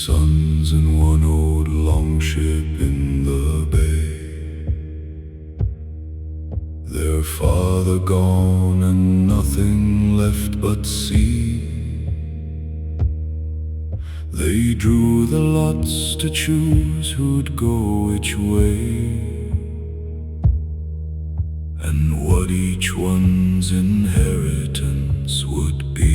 sons in one old longship in the bay. Their father gone and nothing left but sea. They drew the lots to choose who'd go which way, and what each one's inheritance would be.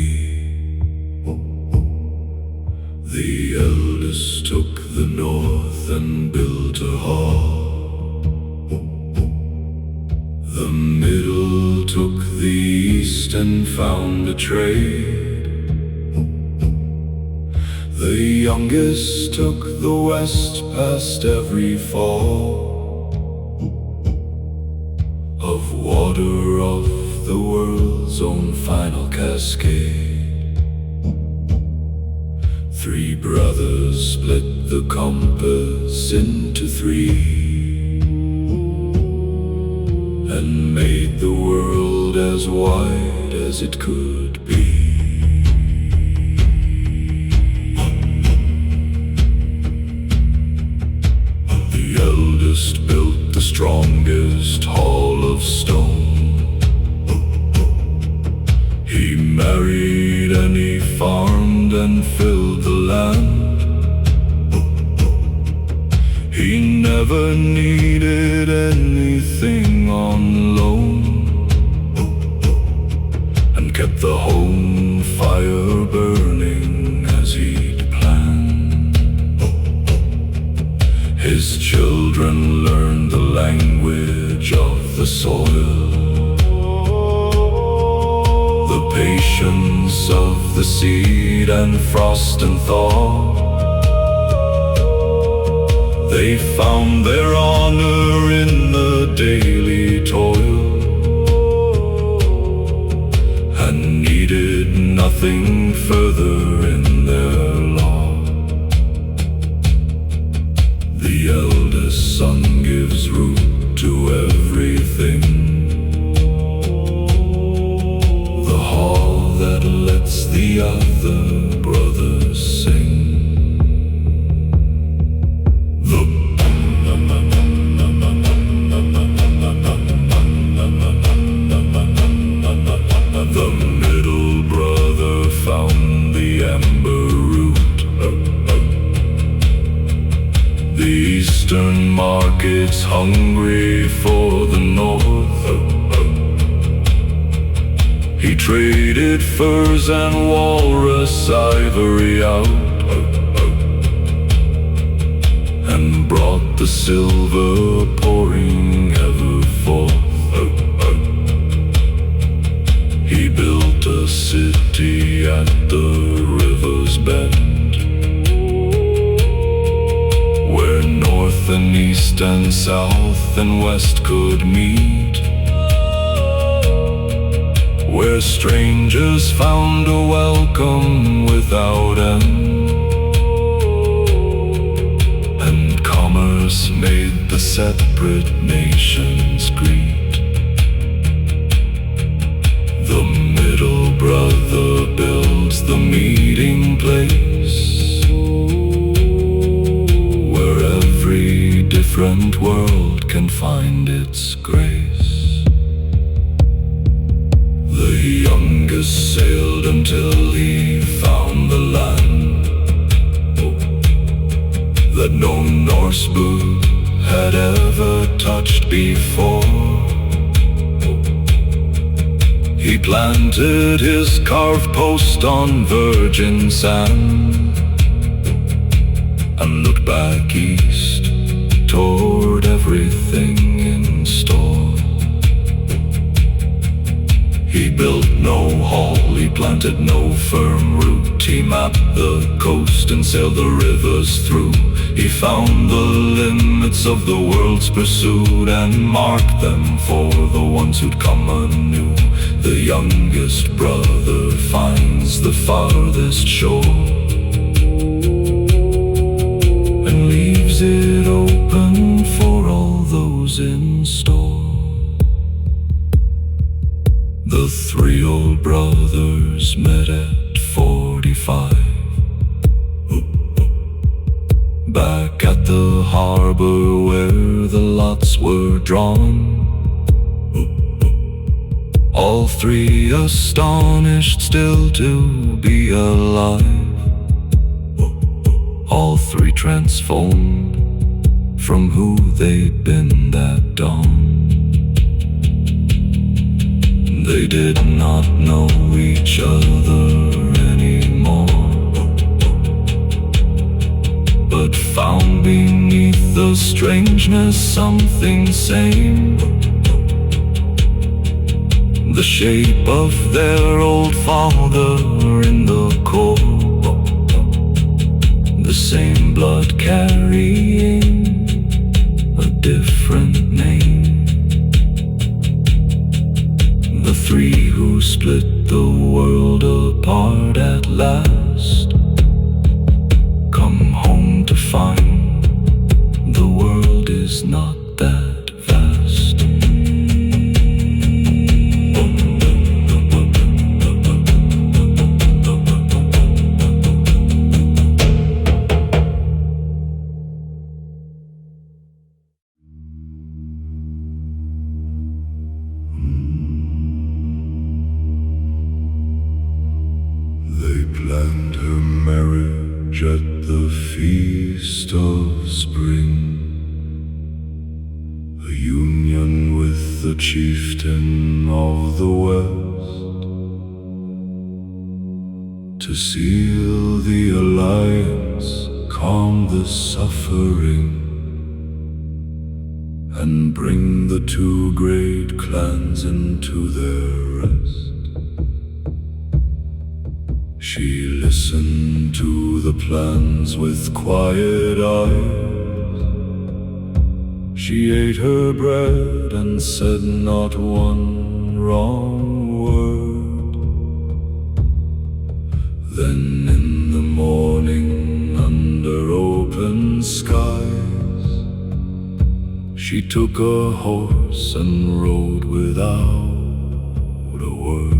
The eldest took the north and built a hall. The middle took the east and found a trade. The youngest took the west past every fall of water off the world's own final cascade. Three brothers split the compass into three and made the world as wide as it could be. The eldest built the strongest hall of stone. He married and he farmed and filled the land. He never needed anything on loan, and kept the home fire burning as he'd planned. His children learned the language of the soil, the patience of the seed and frost and thaw. They found their honor in the daily toil, and needed nothing further in their law. The eldest son gives root to everything, the hall that lets the other brothers sing. The middle brother found the amber root. The eastern market's hungry for the north. He traded furs and walrus ivory out, and brought the silver pouring ever forth. He built a city at the river's bend, where north and east and south and west could meet, where strangers found a welcome without end, and commerce made the separate nations greet. The middle brother builds the meeting place, where every different world can find its grace. The youngest sailed until he found the land that no Norse boot had ever touched before. He planted his carved post on virgin sand, and looked back east toward everything in store. He built no hall, he planted no firm root. He mapped the coast and sailed the rivers through. He found the limits of the world's pursuit, and marked them for the ones who'd come anew. The youngest brother finds the farthest shore, and leaves it open for all those in store. The three old brothers met at 45. back at the harbor where the lots were drawn. All three astonished still to be alive. All three transformed from who they'd been that dawn. They did not know each other anymore, but found beneath the strangeness something same. The shape of their old father in the core, the same blood carrying a different name. The three who split the world apart at last come home to find the world is not that vast. They planned her marriage at the feast of spring, a union with the chieftain of the west, to seal the alliance, calm the suffering, and bring the two great clans into their rest. She listened to the plans with quiet eyes. She ate her bread and said not one wrong word. Then in the morning, under open skies, she took a horse and rode without a word.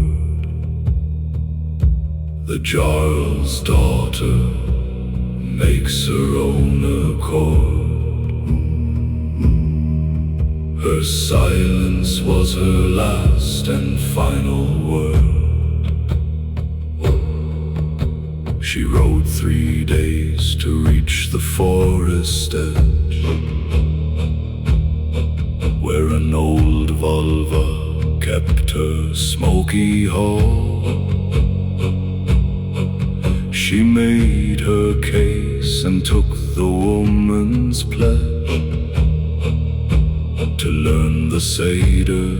The Jarl's daughter makes her own accord. Her silence was her last and final word. She rode 3 days to reach the forest edge, where an old vulva kept her smoky hall. She made her case and took the woman's pledge to learn the Seder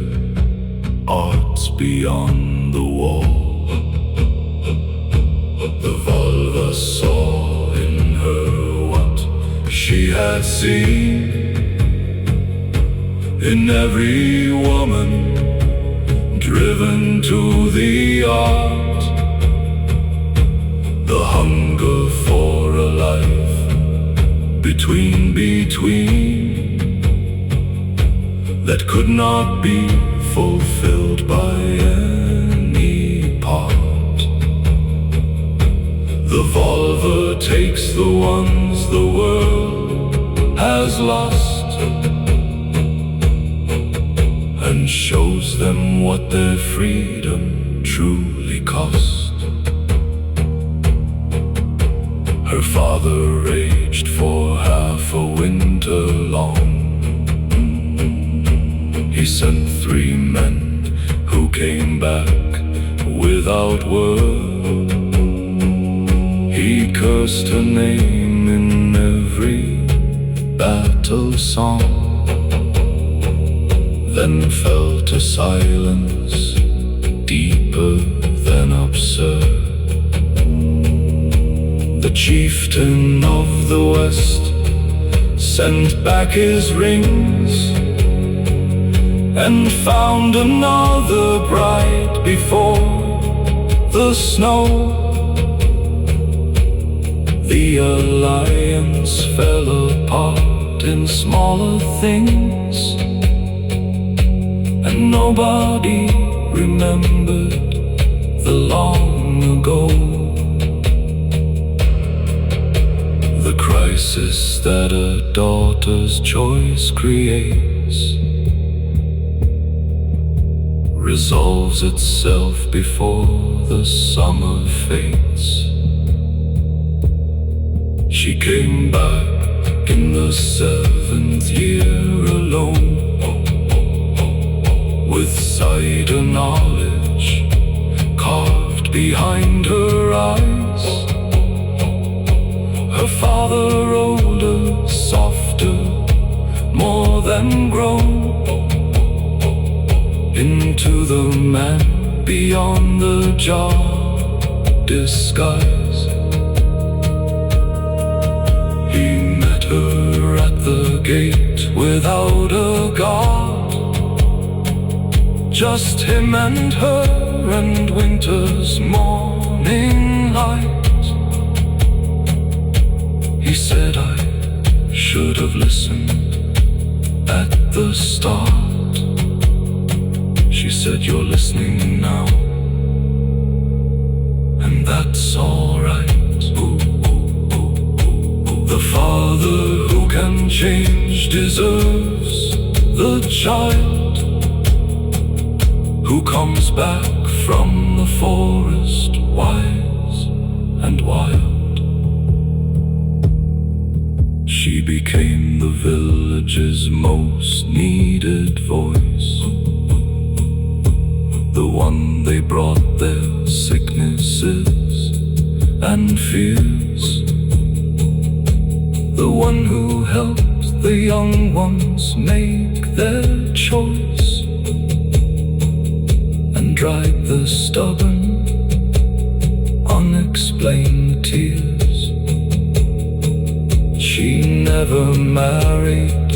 arts beyond the wall. The vulva saw in her what she had seen in every woman, driven to the art. The hunger for a life between that could not be fulfilled by any part. The vulva takes the ones the world has lost and shows them what their freedom truly cost. Her father raged for half a winter long. He sent 3 men who came back without word. He cursed her name in every battle song, then fell to silence deeper than absurd. The chieftain of the west sent back his rings and found another bride before the snow. The alliance fell apart in smaller things, and nobody remembered the long ago. The cry crisis that a daughter's choice creates resolves itself before the summer fades. She came back in the 7th year alone, with sight and knowledge carved behind her eyes. Her father older, softer, more than grown into the man beyond the job disguise. He met her at the gate without a guard, just him and her and winter's morning light. He said, I should have listened at the start. She said, you're listening now, and that's alright. The father who can change deserves the child who comes back from the forest wise and wild. She became the village's most needed voice, the one they brought their sicknesses and fears, the one who helped the young ones make their choice and dried the stubborn, unexplained tears. She never married,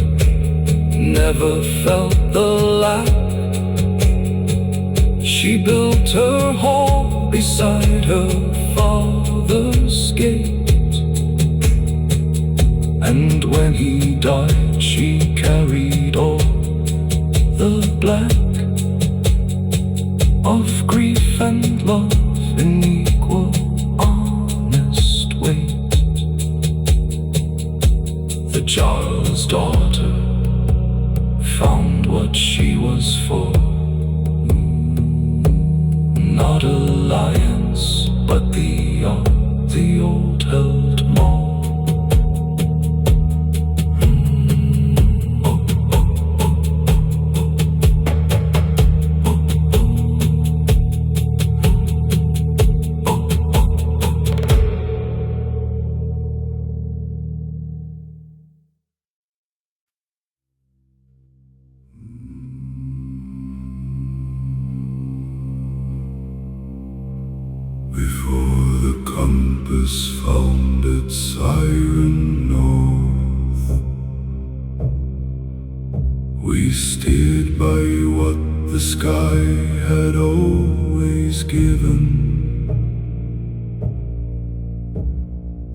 never felt the lack. She built her home beside her father's gate, and when he died she carried all the black of grief and love in equal honest weight. The Jarl's daughter found what she was for, not alliance, but the old held more. Before the compass found its siren north, we steered by what the sky had always given.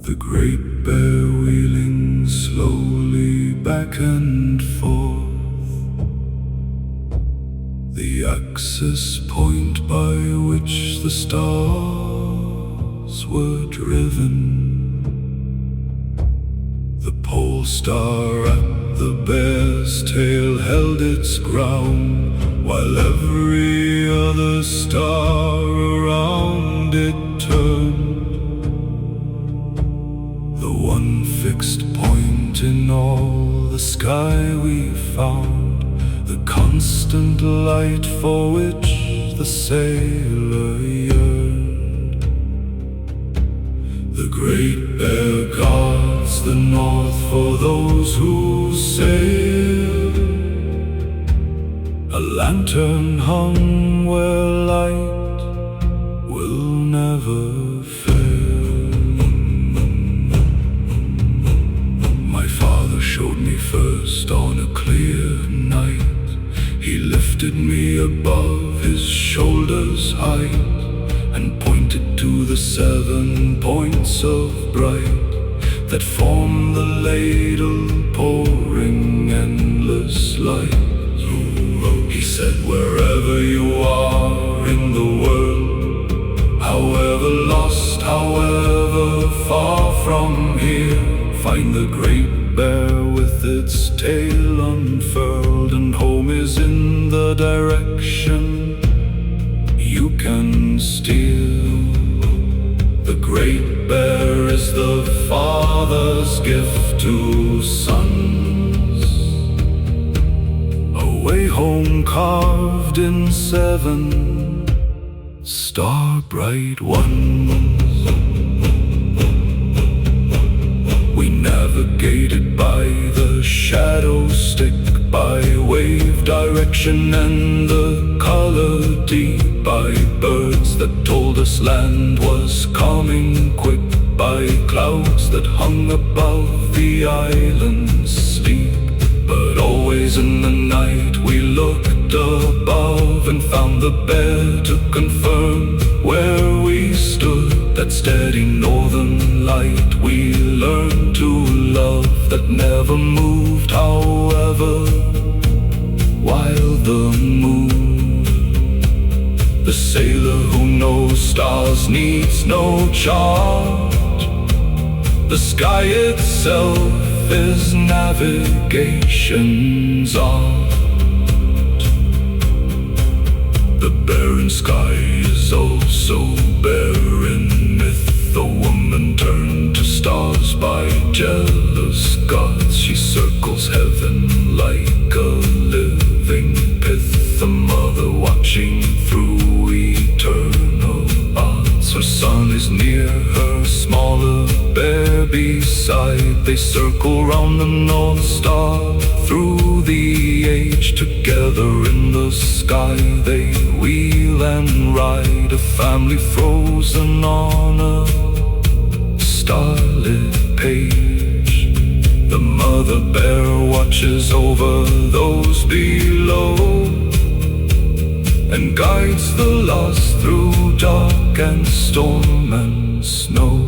The Great Bear wheeling slowly back and forth, the axis point by which the stars were driven. The pole star at the bear's tail held its ground, while every other star around it turned. The one fixed point in all the sky we found, the constant light for which the sailor yearned. The Great Bear guards the north for those who sail, a lantern hung where light will never fail. My father showed me first on a clear night. He lifted me above his shoulders' height and pointed to the 7 points of bright that form the ladle pouring endless light. He said, wherever you are in the world, however lost, however far from here, Find the great bear with its tail unfurled, and home is in the direction you can steer. The great bear is the father's gift to sons, a way home carved in 7 star-bright ones. We navigated by the shadow stick, by wave direction and the color deep, by birds that told us land was coming quick, by clouds that hung above the island's sleep. But always in the night we looked above and found the bear to confirm where we stood. That steady northern light we learned to love, that never moved, however, while the moon, the sailor who knows stars needs no chart. The sky itself is navigation's art. The barren sky is also barren myth. The woman turned to stars by jealous gods. She circles heaven like a living pith, a mother watching through eternal odds. Her son is near her, smaller bear beside. They circle round the North Star through the age. Together in the sky they wheel and ride, a family frozen on a starlit page. The mother bear watches over those below and guides the lost through dark and storm and snow.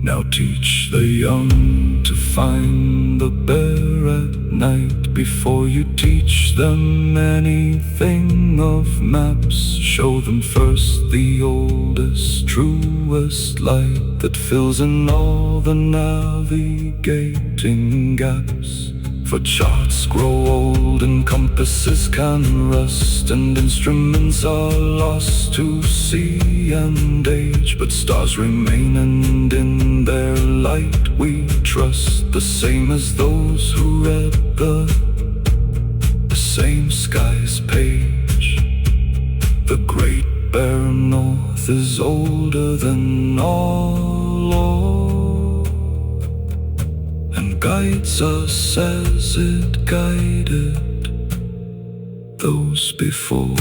Now teach the young to find the bear at night before you teach them anything of maps. Show them first the oldest, truest light that fills in all the navigating gaps. For charts grow old and compasses can rust, and instruments are lost to sea and age. But stars remain, and in their light we trust, the same as those who read the same sky's page. The great bear north is older than all, and guides us as it guided those before.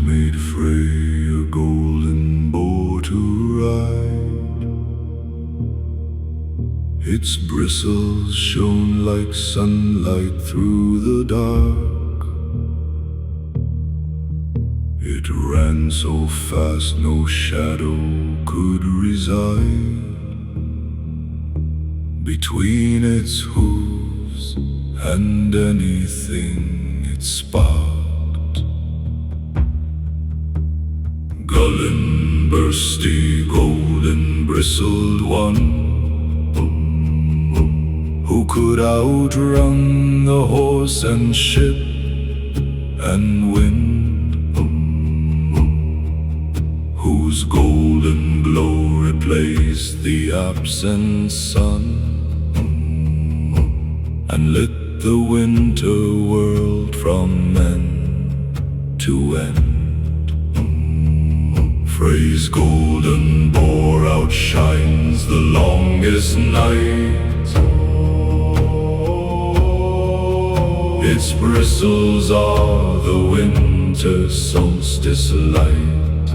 Made Frey a golden boar to ride. Its bristles shone like sunlight through the dark. It ran so fast no shadow could reside between its hooves and anything it sparked. Gullen, bursty, golden bristled one, who could outrun the horse and ship and wind, whose golden glow replaced the absent sun and lit the winter world from end to end. Frey's golden boar outshines the longest night. Its bristles are the winter solstice light.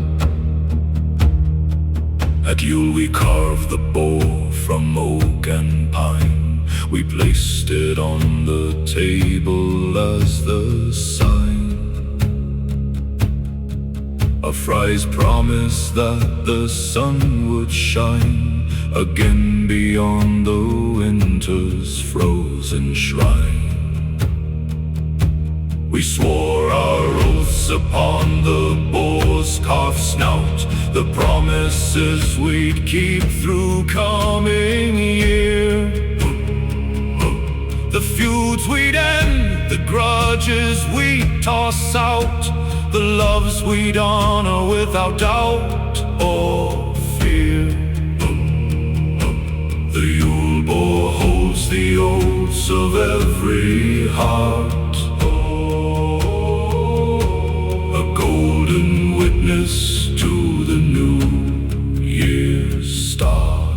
At Yule we carved the bow from oak and pine. We placed it on the table as the sign of Frey's promise that the sun would shine again beyond the winter's frozen shrine. We swore our oaths upon the boar's carved snout, the promises we'd keep through coming year. The feuds we'd end, the grudges we'd toss out, the loves we'd honor without doubt or fear. The Yule boar holds the oaths of every heart, a golden witness to the new year's start.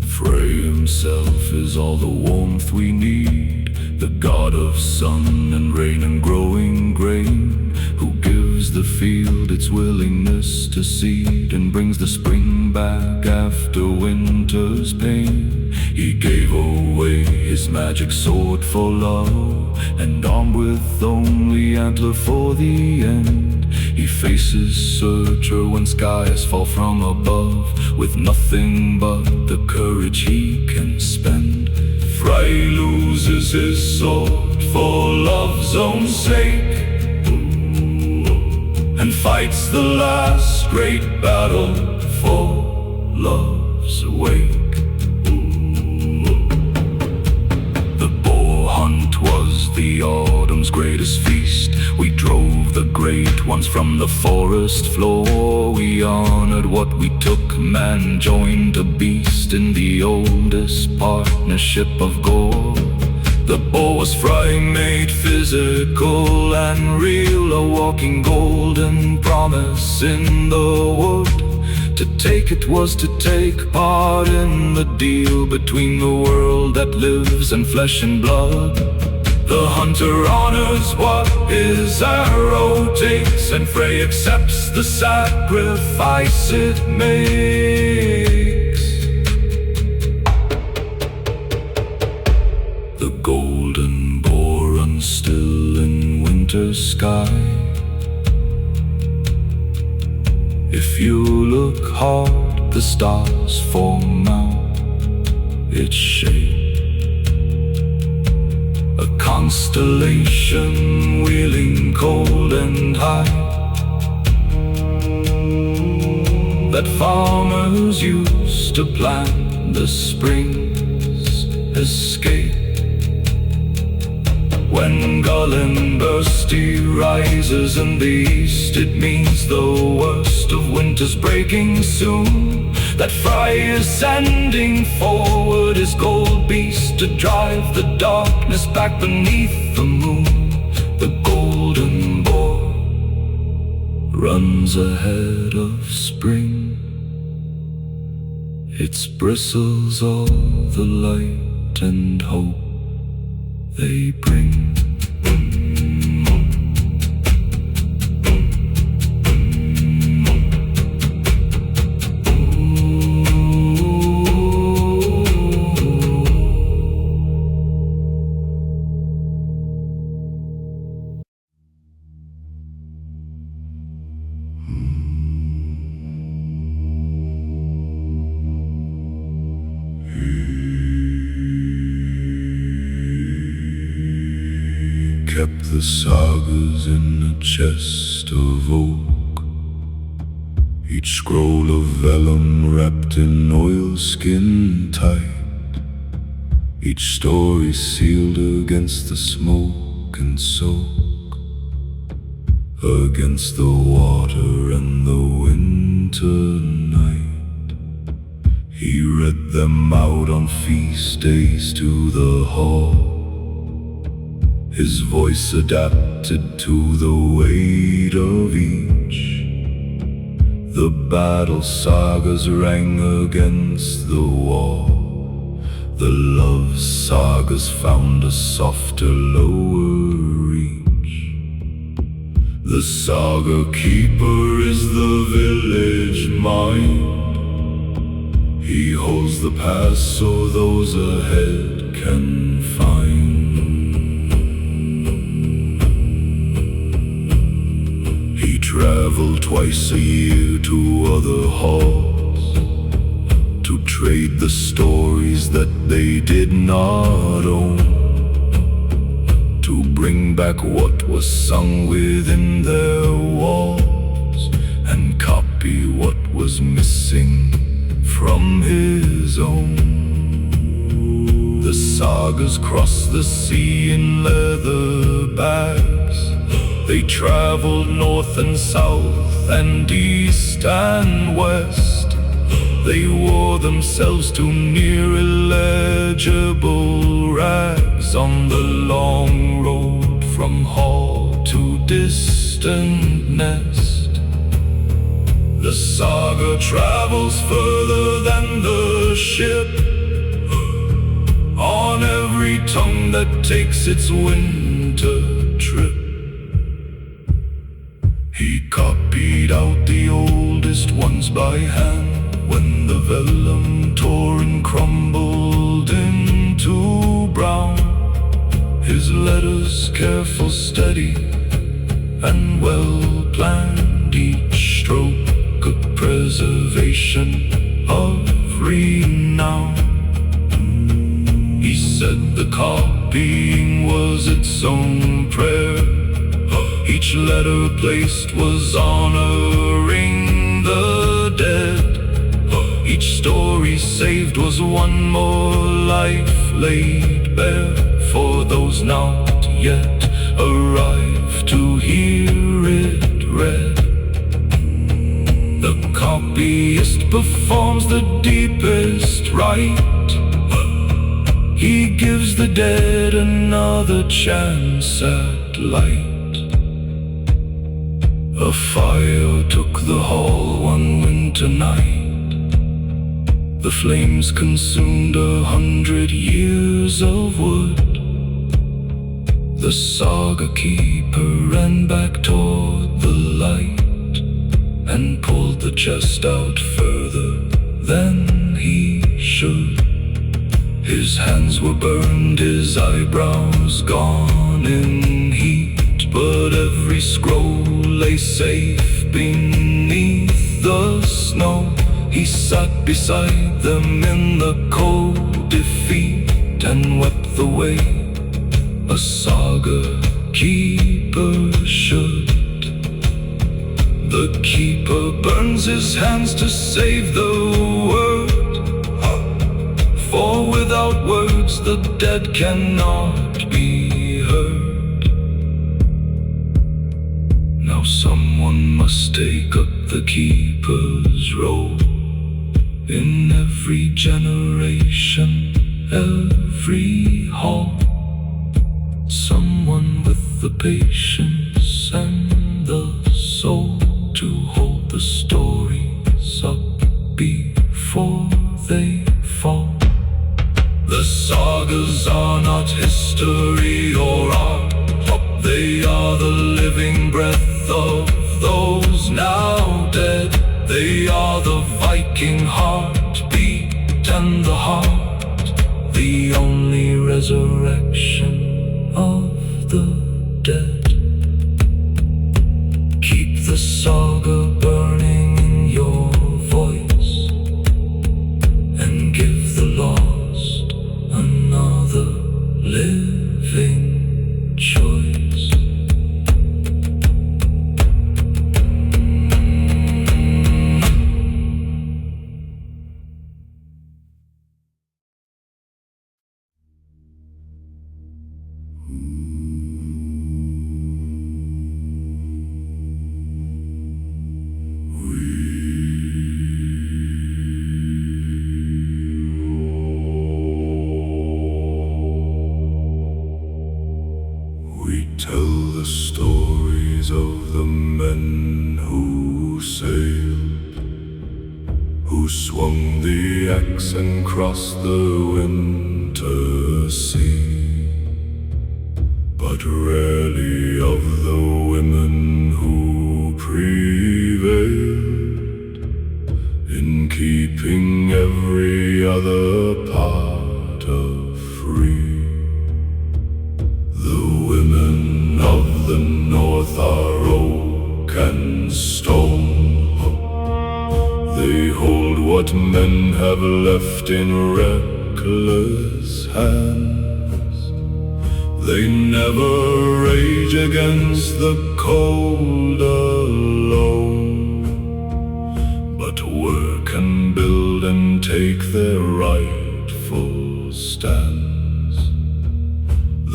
Frey himself is all the warmth we need, the god of sun and rain and growing grain, who gives the field its willingness to seed and brings the spring back after winter's pain. He gave away his magic sword for love, and armed with only antler for the end, he faces searcher when skies fall from above, with nothing but the courage he can spend. Frey loses his sword for love's own sake, and fights the last great battle for love's wake. The boar hunt was the autumn's greatest feast. We drove the great ones from the forest floor. We honored what we took, man joined a beast in the oldest partnership of gore. The boar was Frey made physical and real, a walking golden promise in the wood. To take it was to take part in the deal between the world that lives and flesh and blood. The hunter honors what his arrow takes, and Frey accepts the sacrifice it makes. The golden boar runs still in winter's sky. If you look hard, the stars form out its shape, a constellation wheeling cold and high, that farmers used to plan the spring's escape. When Gullinbursty rises in the east, it means the worst of winter's breaking soon, that Frey is sending forward his gold beast to drive the darkness back beneath the moon. The golden boar runs ahead of spring, its bristles all the light and hope they bring. Kept the sagas in a chest of oak, each scroll of vellum wrapped in oilskin tight, each story sealed against the smoke and soak, against the water and the winter night. He read them out on feast days to the hall, his voice adapted to the weight of each. The battle sagas rang against the wall, The love sagas found a softer, lower reach. The saga keeper is the village mind. He holds the past so those ahead can find. He traveled twice a year to other halls to trade the stories that they did not own, to bring back what was sung within their walls and copy what was missing from his own. The sagas crossed the sea in leather bags. They traveled north and south and east and west. They wore themselves to near illegible rags on the long road from hall to distant nest. The saga travels further than the ship, on every tongue that takes its winter trip. He copied out the oldest ones by hand when the vellum tore and crumbled into brown. His letters careful, steady, and well planned, each stroke a preservation of renown. He said the copying was its own prayer. Each letter placed was honoring the dead. Each story saved was one more life laid bare for those not yet arrived to hear it read. The copyist performs the deepest rite. He gives the dead another chance at light. A fire took the hall one winter night. The flames consumed 100 years of wood. The saga keeper ran back toward the light and pulled the chest out further than he should. His hands were burned, his eyebrows gone in heat, but every scroll lay safe beneath the snow. He sat beside them in the cold defeat and wept the way a saga keeper should. The keeper burns his hands to save the word, for without words the dead cannot be heard. Now someone must take up the keeper's role. In every generation, every hall, someone with the patience and the soul to hold the stories up before they fall. The sagas are not history or art, they are the living breath of those now dead. They are the Viking heartbeat and the heart, the only resurrection of the dead. Keep the saga burning in your voice and give the lost another living choice. We tell the stories of the men who sailed, who who swung the axe and crossed the winter sea. But rarely of the women who prevailed in keeping every other part of free. The women of the north are oak and stone. They hold what men have left in reckless hands. They never rage against the cold alone, but work and build and take their rightful stands.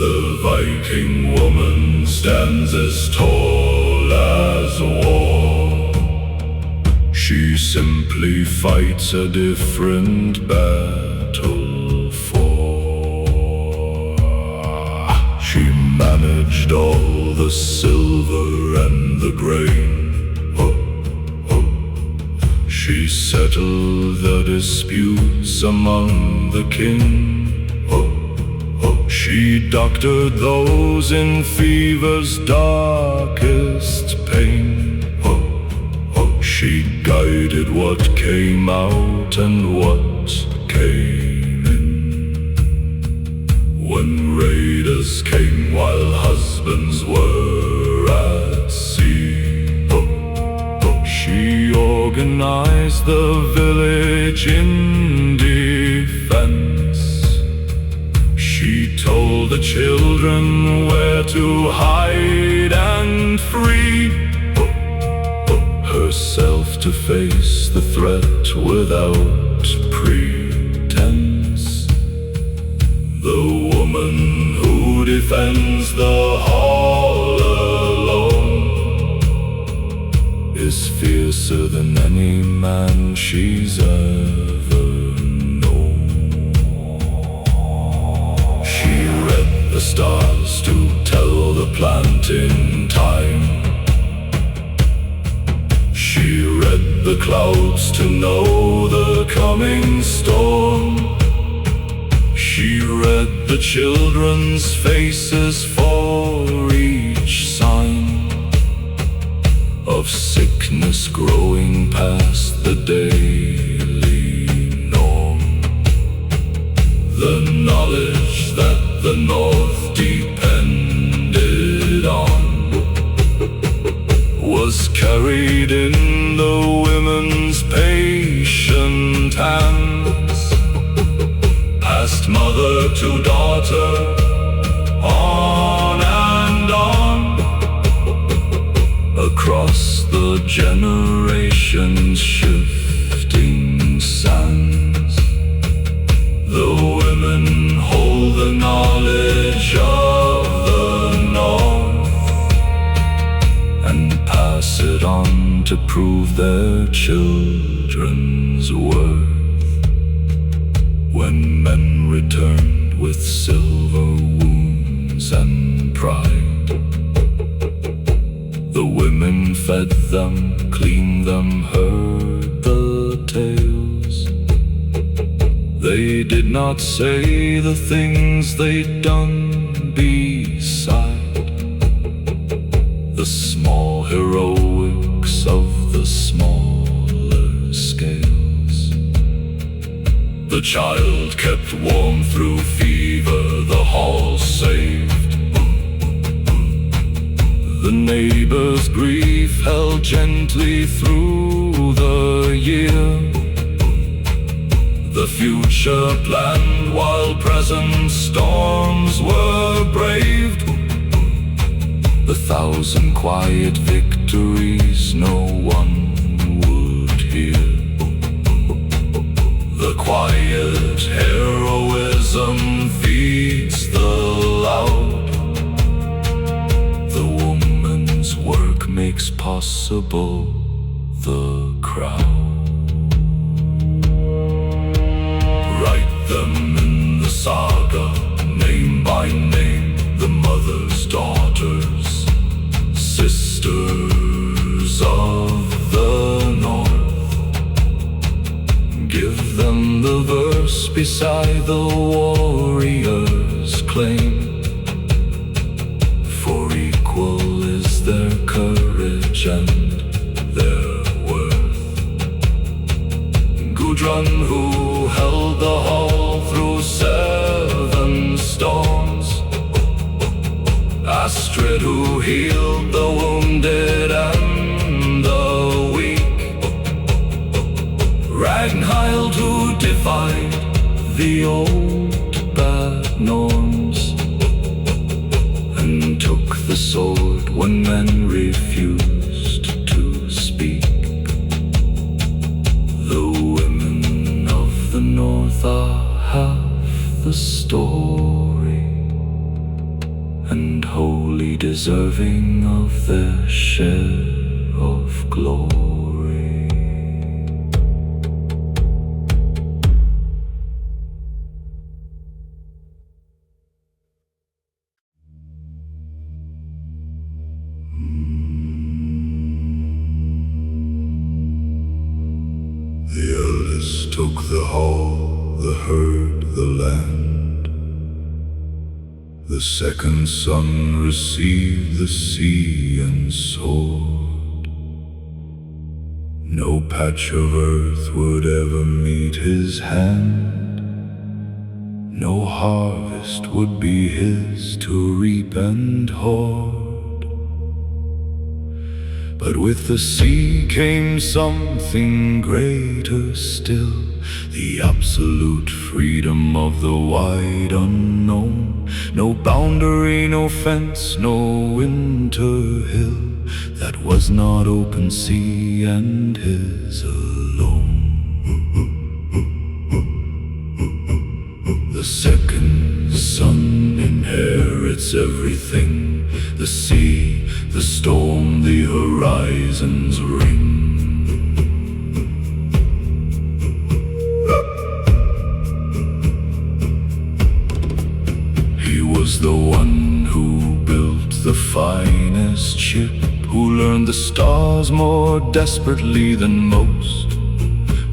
The Viking woman stands as tall as war. She simply fights a different battle for. She managed all the silver and the grain. She settled the disputes among the kin. She doctored those in fever's darkest pain. She guided what came out and what came in. When raiders came while husbands were at sea, she organized the village in defense. She told the children where to hide and free herself to face the threat without pretense. The woman who defends the hall alone is fiercer than any man she's ever known. She read the stars to tell the planting time. She read the clouds to know the coming storm. She read the children's faces for each sign of sickness growing past the daily norm. The knowledge that the North depended on was carried in the women's patient hands, passed mother to daughter, on and on, across the generations' shifting sands. The women hold the knowledge of the North and pass it on to prove their children's worth. When men returned with silver wounds and pride, the women fed them, cleaned them, heard the tales. They did not say the things they'd done beside, the small heroics of the smaller scales. The child kept warm through fever, the hall saved. The neighbor's grief held gently through the year. The future planned while present storms were braved. The thousand quiet victories no one would hear. The quiet heroism feeds the loud. The woman's work makes possible the crowd. Write them in the saga, name by name, the mothers, daughters, sisters of the North. beside the warrior's claim. For equal is their courage and their worth. Gudrun, who held the hall through 7 storms. Astrid, who healed the wounded and the weak. Ragnhild, who defied the old bad norms and took the sword when men refused to speak. The women of the north are half the story, and wholly deserving of their share of glory. The eldest took the hall, the herd, the land. The second son received the sea and sword. No patch of earth would ever meet his hand. No harvest would be his to reap and hoard. But with the sea came something greater still, the absolute freedom of the wide unknown. No boundary, no fence, no winter hill that was not open sea and his alone. The second son inherits everything, the sea, the storm, the horizon's ring. He was the one who built the finest ship, who learned the stars more desperately than most,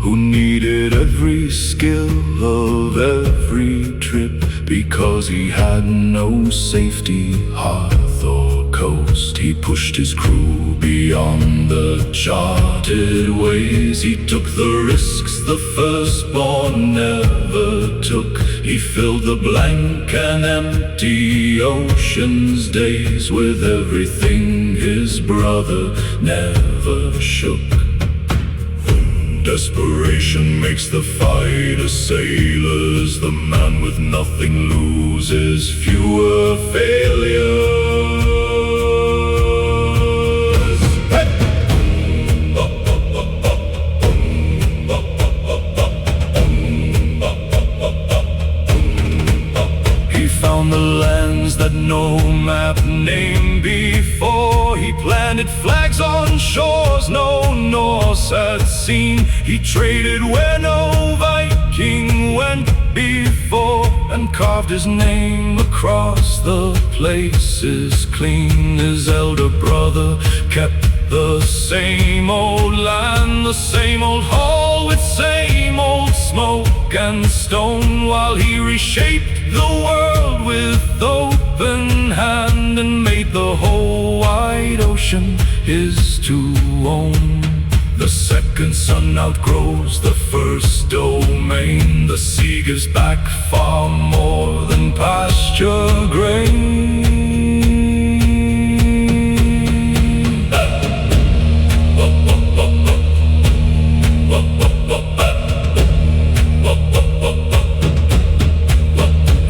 who needed every skill of every trip, because he had no safety, hearth or coast. He pushed his crew beyond the charted ways. He took the risks the firstborn never took. He filled the blank and empty ocean's days with everything his brother never shook. Desperation makes the fighter sailors. The man with nothing loses fewer failures. He found the lands that no map named before. He planted flags on shores no Norse had seen. He traded where no Viking went before, and carved his name across the places clean. His elder brother kept the same old land, the same old hall with same old smoke and stone, while he reshaped the world with open hand and made the whole wide ocean his to own. The second son outgrows the first domain. The sea gives back far more than pasture grain.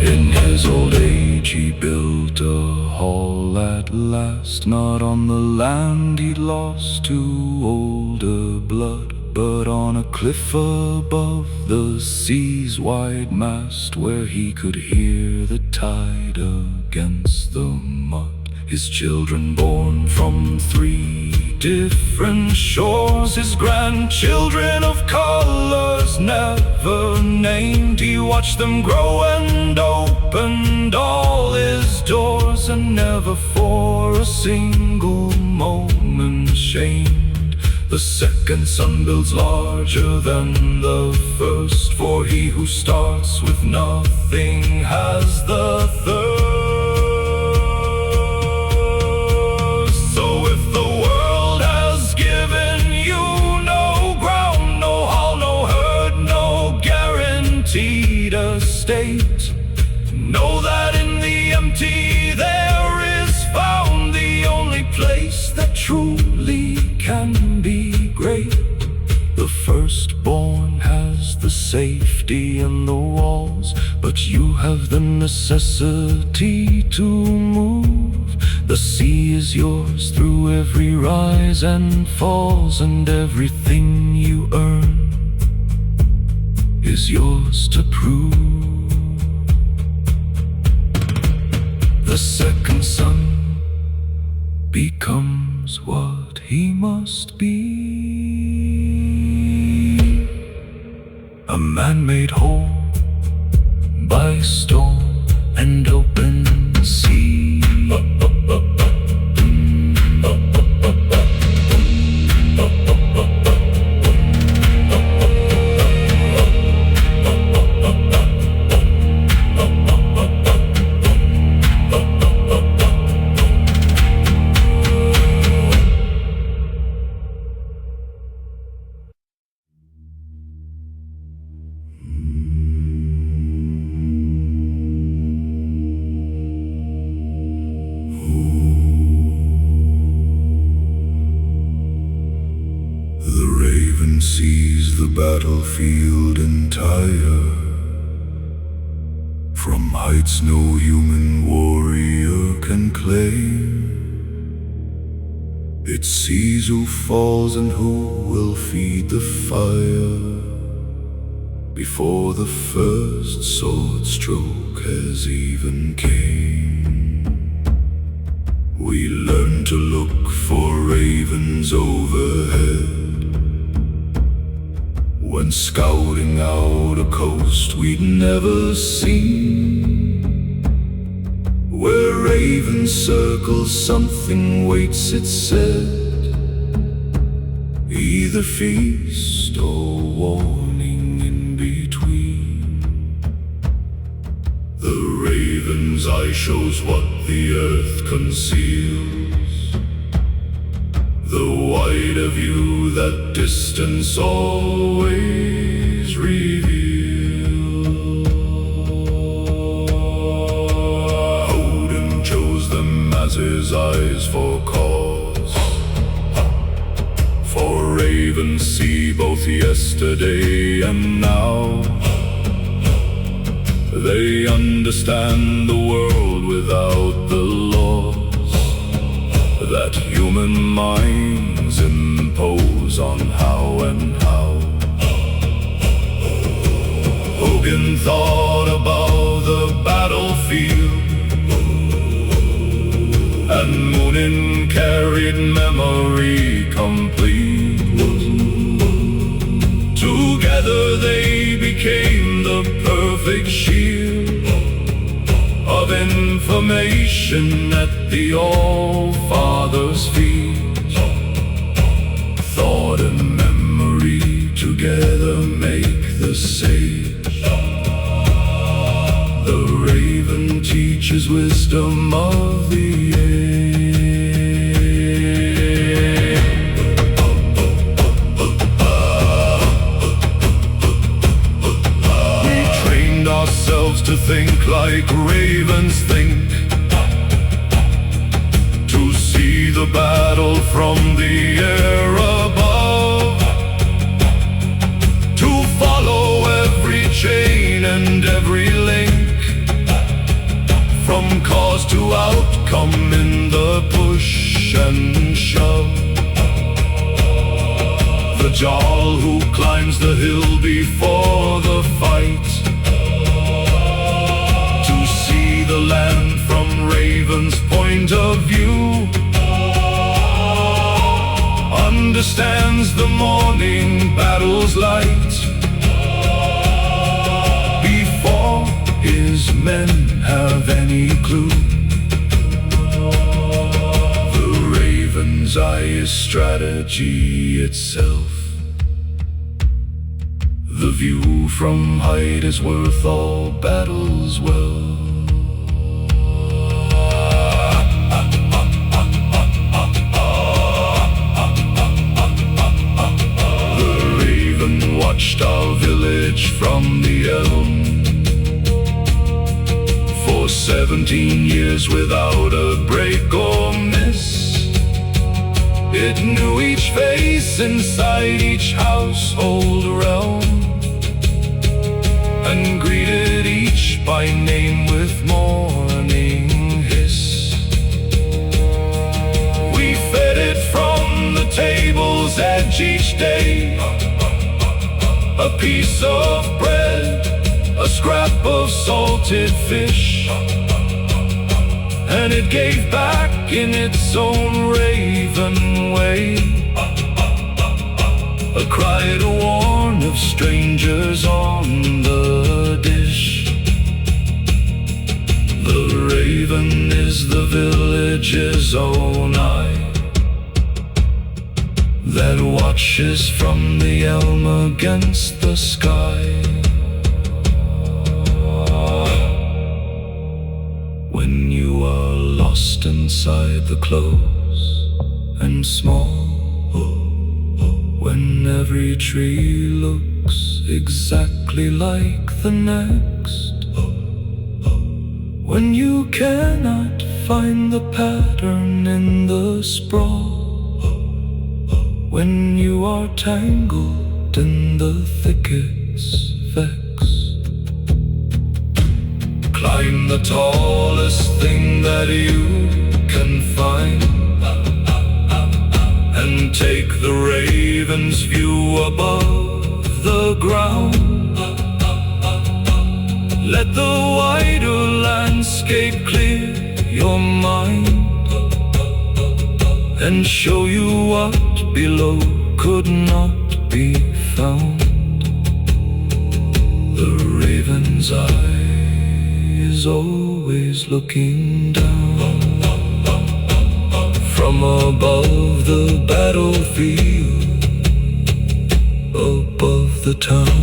In his old age he built a hall at last, not on the land he'd lost to older blood, but on a cliff above the sea's wide mast, where he could hear the tide against the mud. His children born from 3 different shores, his grandchildren of colors never named. He watched them grow and opened all his doors, and never for a single moment shamed. The second sun builds larger than the first, for he who starts with nothing has the thirst. So if the world has given you no ground, no hall, no herd, no guaranteed estate, know that in the empty there is found the only place that truly can be great. The firstborn has the safety and the walls, but you have the necessity to move. The sea is yours through every rise and falls, and everything you earn is yours to prove. The second son becomes what he must be, a man made whole by storm and open sea. The raven sees the battlefield entire, from heights no human warrior can claim. It sees who falls and who will feed the fire before the first sword stroke has even came. We learn to look for ravens overhead when scouting out a coast we'd never seen. Where ravens circle, something waits, it said, either feast or warning in between. The raven's eye shows what the earth conceals, the wider view that distance always reveals. Odin chose them as his eyes for cause, for ravens see both yesterday and now. They understand the world without the laws that human minds impose on how and how. Odin thought about the battlefield, and Munin carried memory complete. Together they became the perfect shield of information at the All-Father's feet. Thought and memory together make the sage. The raven teaches wisdom of the age. We trained ourselves to think like ravens think, to see the battle from the air above, to follow every chain and every link, from cause to outcome in the push and shove. The Jarl who climbs the hill before the fight, to see the land from Raven's point of view, understands the morning battle's light before his men have any clue. The raven Raven's eye is strategy itself. The view from height is worth all battles well. The raven watched our village from the elm for 17 years without a break or miss. It knew each face inside each household realm, and greeted each by name with morning hiss. We fed it from the table's edge each day, a piece of bread, a scrap of salted fish, and it gave back in its own raven way, a cry to warn of strangers on the dish. The raven is the village's own eye that watches from the elm against the sky. When you are lost inside the close and small, when every tree looks exactly like the next, when you cannot find the pattern in the sprawl, when you are tangled in the thickets vexed, climb the tallest thing that you can find, and take the raven's view above the ground. Let the wider landscape clear your mind, and show you what below could not be found. The raven's eye is always looking down from above the battlefield, above the town.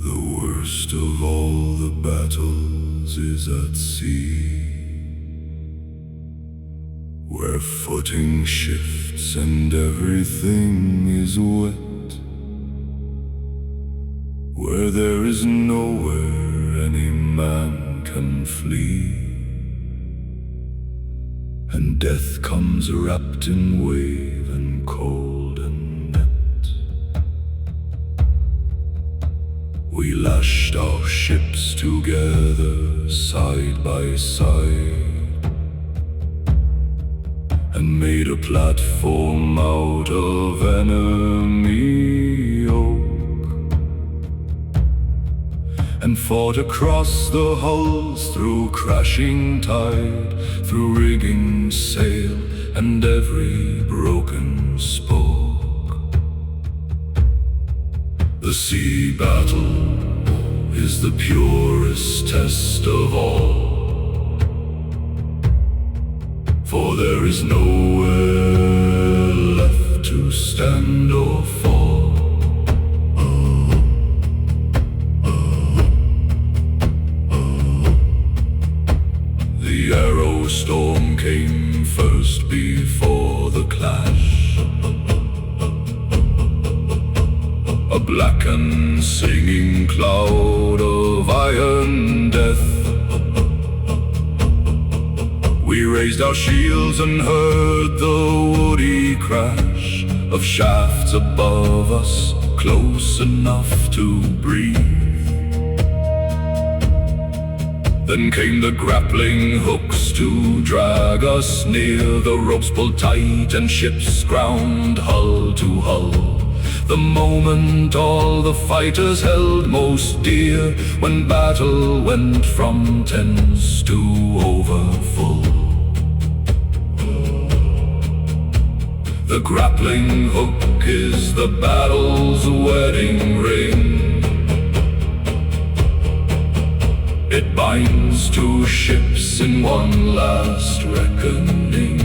The worst of all the battles is at sea, where footing shifts and everything is wet, where there is nowhere any man can flee, and death comes wrapped in wave and cold and net. We lashed our ships together side by side, and made a platform out of enemy oak, and fought across the hulls through crashing tide, through rigging sail and every broken spoke. The sea battle is the purest test of all, for there is nowhere left to stand or fall. The arrow storm came first before the clash, a black and singing cloud of iron death. We raised our shields and heard the woody crash of shafts above us, close enough to breathe. Then came the grappling hooks to drag us near. The ropes pulled tight and ships ground hull to hull. The moment all the fighters held most dear, when battle went from tens to overfull. The grappling hook is the battle's wedding ring. It binds two ships in one last reckoning.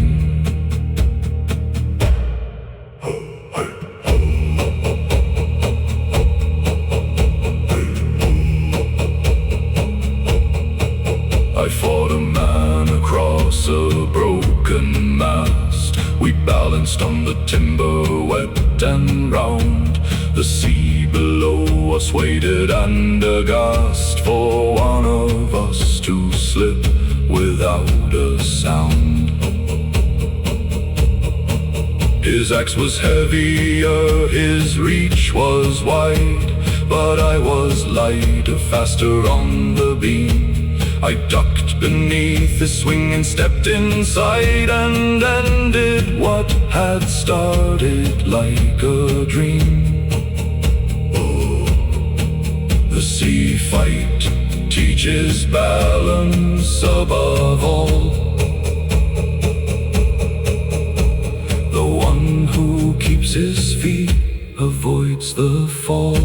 I fought a man across a broken mast. We balanced on the timber, wet and round. The sea below us waited and aghast for one of us to slip without a sound. His axe was heavier, his reach was wide, but I was lighter, faster on the beam. I ducked beneath his swing and stepped inside and ended what had started like a dream. The sea fight teaches balance above all. The one who keeps his feet avoids the fall.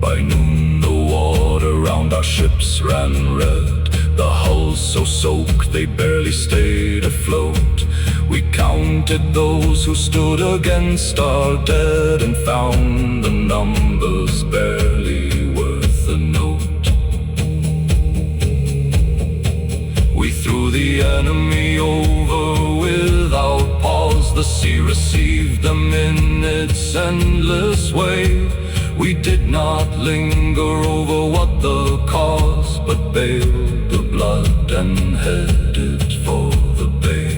By noon the water round our ships ran red. The hulls so soaked they barely stayed afloat. We counted those who stood against our dead and found the numbers barely worth a note. We threw the enemy over without pause. The sea received them in its endless wave. We did not linger over what the cause, but bailed the blood and headed for the bay.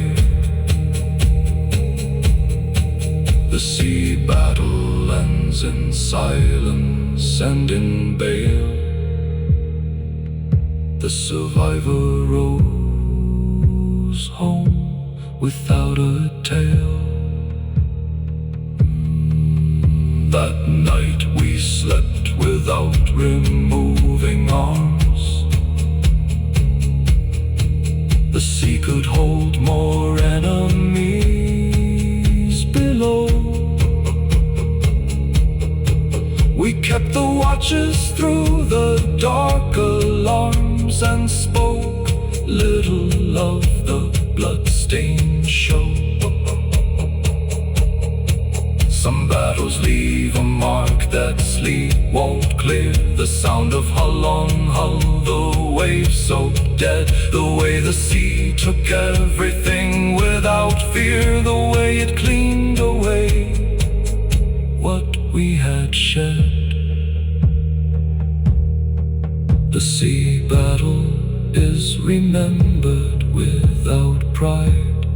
The sea battle ends in silence and in bale. The survivor rose home without a tale. That night we slept without removing arms. The sea could hold more enemies below. We kept the watches through the dark alarms and spoke little of the bloodstained show. Some battles leave a mark that sleep won't clear. The sound of hull on hull, the waves so dead. The way the sea took everything without fear. The way it cleaned away what we had shed. The sea battle is remembered without pride,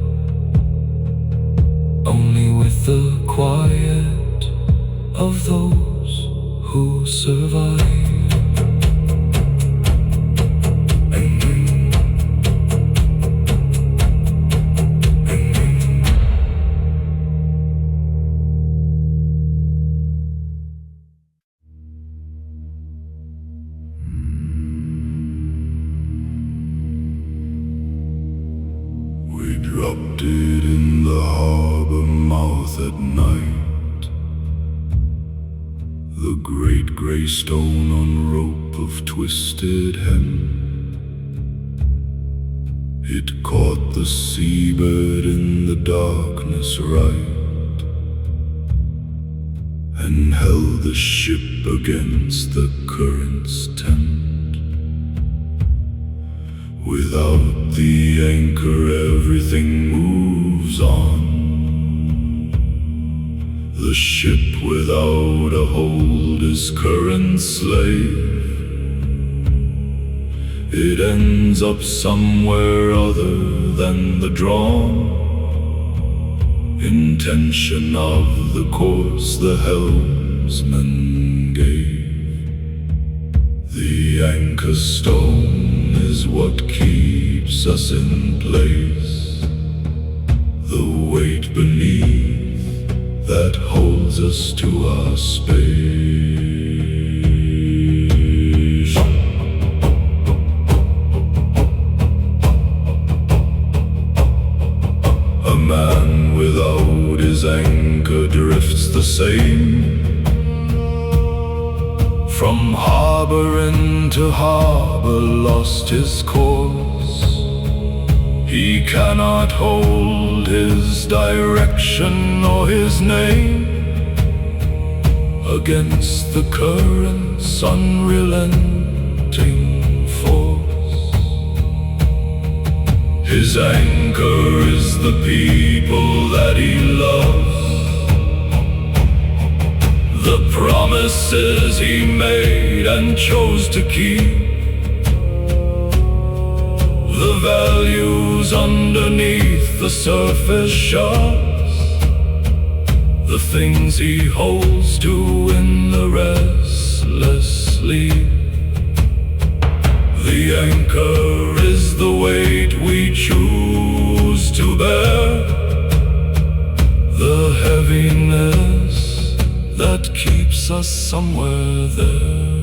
only with the quiet of those who survive. We dropped it in the harbor mouth at night. The great grey stone on rope of twisted hem. It caught the seabird in the darkness right, and held the ship against the current's tent. Without the anchor everything moves on. The ship without a hold is current's slave. It ends up somewhere other than the drawn intention of the course the helmsman gave. The anchor stone is what keeps us in place. The weight beneath that holds us to our space. same. From harbor into harbor lost his course. He cannot hold his direction or his name against the current's unrelenting force. His anchor is the people that he loves, the promises he made and chose to keep, the values underneath the surface shards, the things he holds to in the restless sleep. The anchor is the weight we choose to bear, the heaviness that keeps us somewhere there.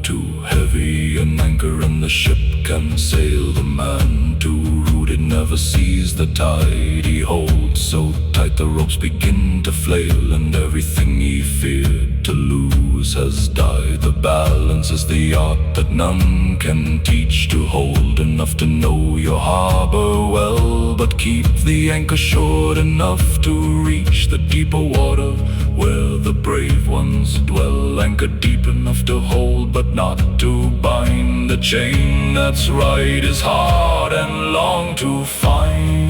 Too heavy an anchor and the ship can sail. The man too rooted never sees the tide he holds so tight the ropes begin to flail, and everything he feared to lose has died. The balance is the art that none can teach, to hold enough to know your harbor well, but keep the anchor short enough to reach the deeper water where the brave ones dwell. Anchor deep enough to hold but not to bind. The chain that's right is hard and long to find.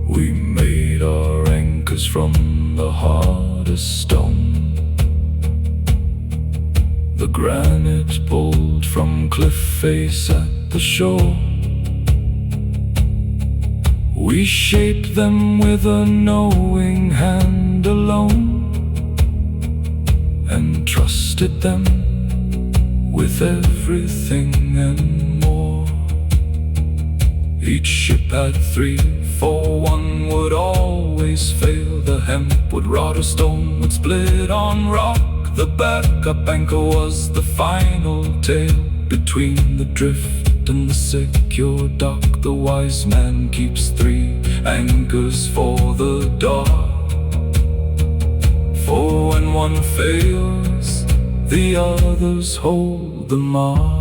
We made our anchors from the hardest stone, the granite pulled from cliff face at the shore. We shaped them with a knowing hand alone, and trusted them with everything and more. Each ship had 3, 4, 1 would always fail. The hemp would rot or stone would split on rock. The backup anchor was the final tale between the drift and the secure dock. The wise man keeps 3 anchors for the dark, for when one fails, the others hold the mark.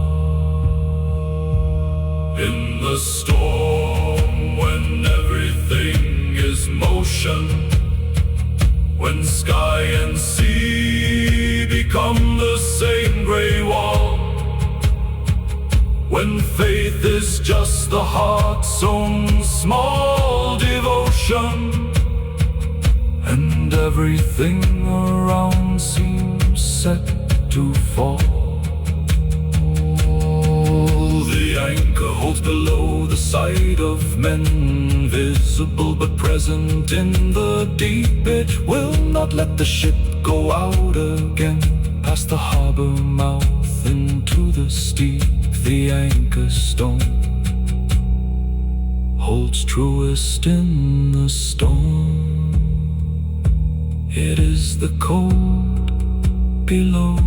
In the storm, when everything is motion, when sky and sea become the same gray wall, when faith is just the heart's own small devotion, and everything around seems set to fall, the anchor holds below the sight of men, visible but present in the deep. It will not let the ship go out again, past the harbor mouth into the steep. The anchor stone holds truest in the storm. It is the cold below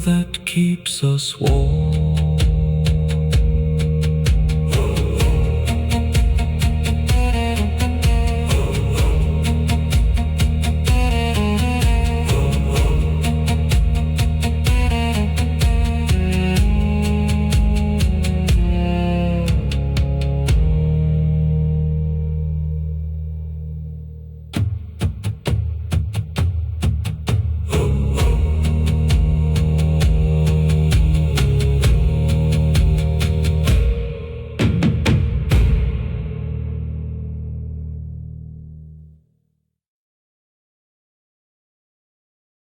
that keeps us warm.